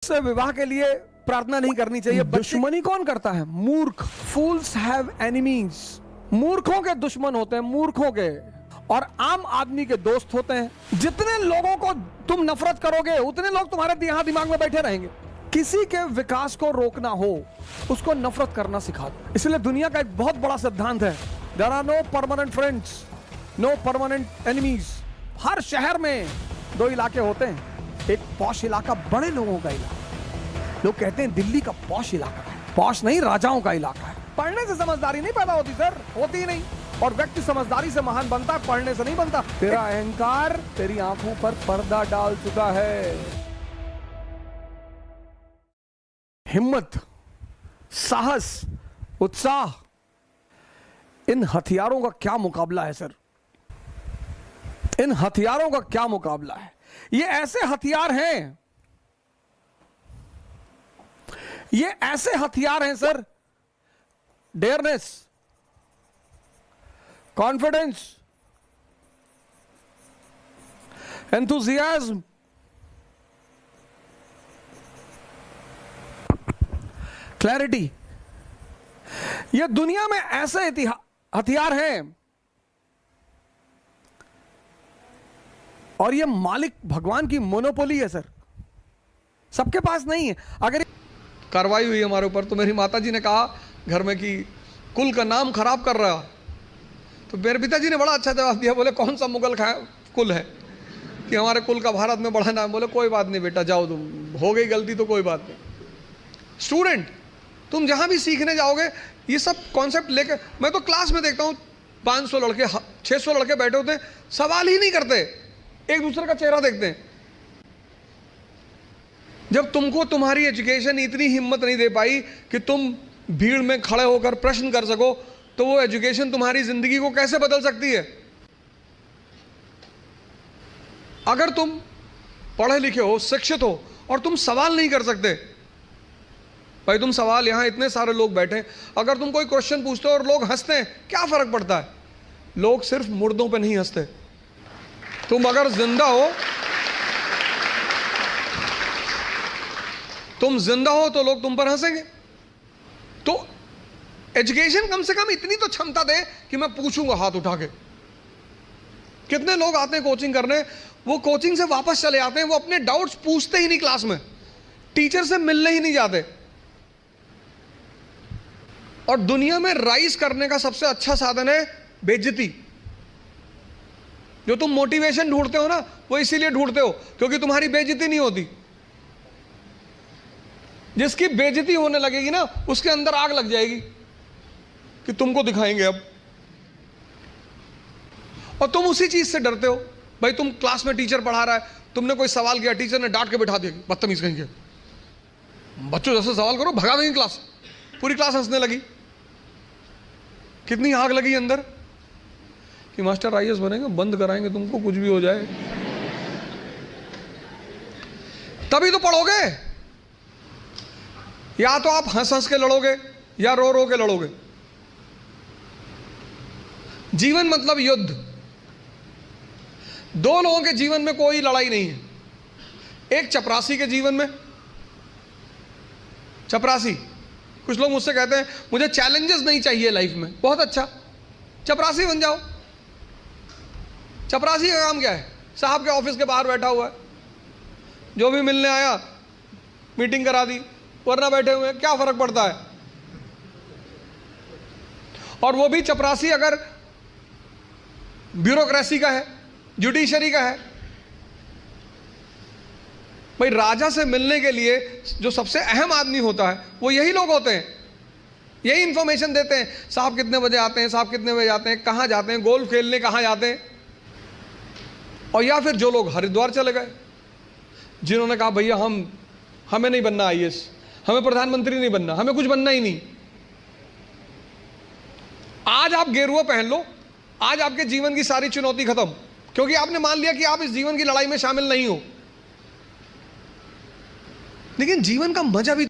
से विवाह के लिए प्रार्थना नहीं करनी चाहिए। दुश्मनी कौन करता है? मूर्ख। फूल्स हैव एनिमीज। मूर्खों के दुश्मन होते हैं, मूर्खों के, और आम आदमी के दोस्त होते हैं। जितने लोगों को तुम नफरत करोगे उतने लोग तुम्हारे यहाँ दिमाग में बैठे रहेंगे। किसी के विकास को रोकना हो उसको नफरत करना सिखा दो। इसलिए दुनिया का एक बहुत बड़ा सिद्धांत है, there are no permanent friends, no permanent enemies. हर शहर में दो इलाके होते हैं, एक पॉश इलाका, बड़े लोगों का इलाका। लोग कहते हैं दिल्ली का पॉश इलाका है। पॉश नहीं, राजाओं का इलाका है। पढ़ने से समझदारी नहीं पैदा होती सर, होती ही नहीं। और व्यक्ति समझदारी से महान बनता है, पढ़ने से नहीं बनता। तेरा अहंकार तेरी आंखों पर पर्दा डाल चुका है। हिम्मत, साहस, उत्साह, इन हथियारों का क्या मुकाबला है सर? इन हथियारों का क्या मुकाबला है? ये ऐसे हथियार हैं, ये ऐसे हथियार हैं sir, dearness, confidence, enthusiasm, clarity. ये दुनिया में ऐसे हथियार हैं, और ये मालिक भगवान की मोनोपोली है सर, सबके पास नहीं है। अगर कार्रवाई हुई हमारे ऊपर तो मेरी माताजी ने कहा घर में कि कुल का नाम खराब कर रहा, तो मेरे पिताजी ने बड़ा अच्छा जवाब दिया। बोले कौन सा मुगल कुल है कि हमारे कुल का भारत में बड़ा नाम? बोले कोई बात नहीं बेटा, जाओ, तुम हो गई गलती तो कोई बात नहीं। स्टूडेंट, तुम जहां भी सीखने जाओगे ये सब कॉन्सेप्ट लेके, मैं तो क्लास में देखता हूँ 500 लड़के 600 लड़के बैठे होते हैं, सवाल ही नहीं करते, एक दूसरे का चेहरा देखते हैं। जब तुमको तुम्हारी एजुकेशन इतनी हिम्मत नहीं दे पाई कि तुम भीड़ में खड़े होकर प्रश्न कर सको, तो वो एजुकेशन तुम्हारी जिंदगी को कैसे बदल सकती है? अगर तुम पढ़े लिखे हो, शिक्षित हो, और तुम सवाल नहीं कर सकते, भाई तुम सवाल, यहां इतने सारे लोग बैठे, अगर तुम कोई क्वेश्चन पूछते हो और लोग हंसते हैं, क्या फर्क पड़ता है? लोग सिर्फ मुर्दों पे नहीं हंसते। तुम अगर जिंदा हो, तुम जिंदा हो तो लोग तुम पर हंसेंगे। तो एजुकेशन कम से कम इतनी तो क्षमता दे कि मैं पूछूंगा हाथ उठा के। कितने लोग आते हैं कोचिंग करने, वो कोचिंग से वापस चले आते हैं, वो अपने डाउट्स पूछते ही नहीं क्लास में, टीचर से मिलने ही नहीं जाते। और दुनिया में राइज करने का सबसे अच्छा साधन है बेइज्जती। जो तुम मोटिवेशन ढूंढते हो ना, वो इसीलिए ढूंढते हो क्योंकि तुम्हारी बेइज्जती नहीं होती। जिसकी बेइज्जती होने लगेगी ना, उसके अंदर आग लग जाएगी कि तुमको दिखाएंगे अब, और तुम उसी चीज से डरते हो। भाई तुम क्लास में टीचर पढ़ा रहा है, तुमने कोई सवाल किया, टीचर ने डांट के बैठा दिया, बदतमीज कहेंगे, बच्चों जैसे सवाल करो, भगा देंगे क्लास। पूरी क्लास हंसने लगी। कितनी आग लगी अंदर कि मास्टर आईएएस बनेंगे, बंद कराएंगे तुमको, कुछ भी हो जाए। तभी तो पढ़ोगे। या तो आप हंस हंस के लड़ोगे या रो रो के लड़ोगे। जीवन मतलब युद्ध। दो लोगों के जीवन में कोई लड़ाई नहीं है। एक चपरासी के जीवन में, चपरासी, कुछ लोग मुझसे कहते हैं मुझे चैलेंजेस नहीं चाहिए लाइफ में। बहुत अच्छा, चपरासी बन जाओ। चपरासी का काम क्या है? साहब के ऑफिस के बाहर बैठा हुआ है, जो भी मिलने आया मीटिंग करा दी, वरना बैठे हुए हैं, क्या फर्क पड़ता है? और वो भी चपरासी अगर ब्यूरोक्रेसी का है, जुडिशरी का है। भाई राजा से मिलने के लिए जो सबसे अहम आदमी होता है वो यही लोग होते हैं, यही इंफॉर्मेशन देते हैं। साहब कितने बजे आते हैं, साहब कितने बजे आते हैं, कहां जाते हैं, गोल्फ खेलने कहां जाते हैं। और या फिर जो लोग हरिद्वार चले गए, जिन्होंने कहा भैया हमें नहीं बनना आईएएस, हमें प्रधानमंत्री नहीं बनना, हमें कुछ बनना ही नहीं। आज आप गेरुआ पहन लो, आज आपके जीवन की सारी चुनौती खत्म, क्योंकि आपने मान लिया कि आप इस जीवन की लड़ाई में शामिल नहीं हो। लेकिन जीवन का मजा भी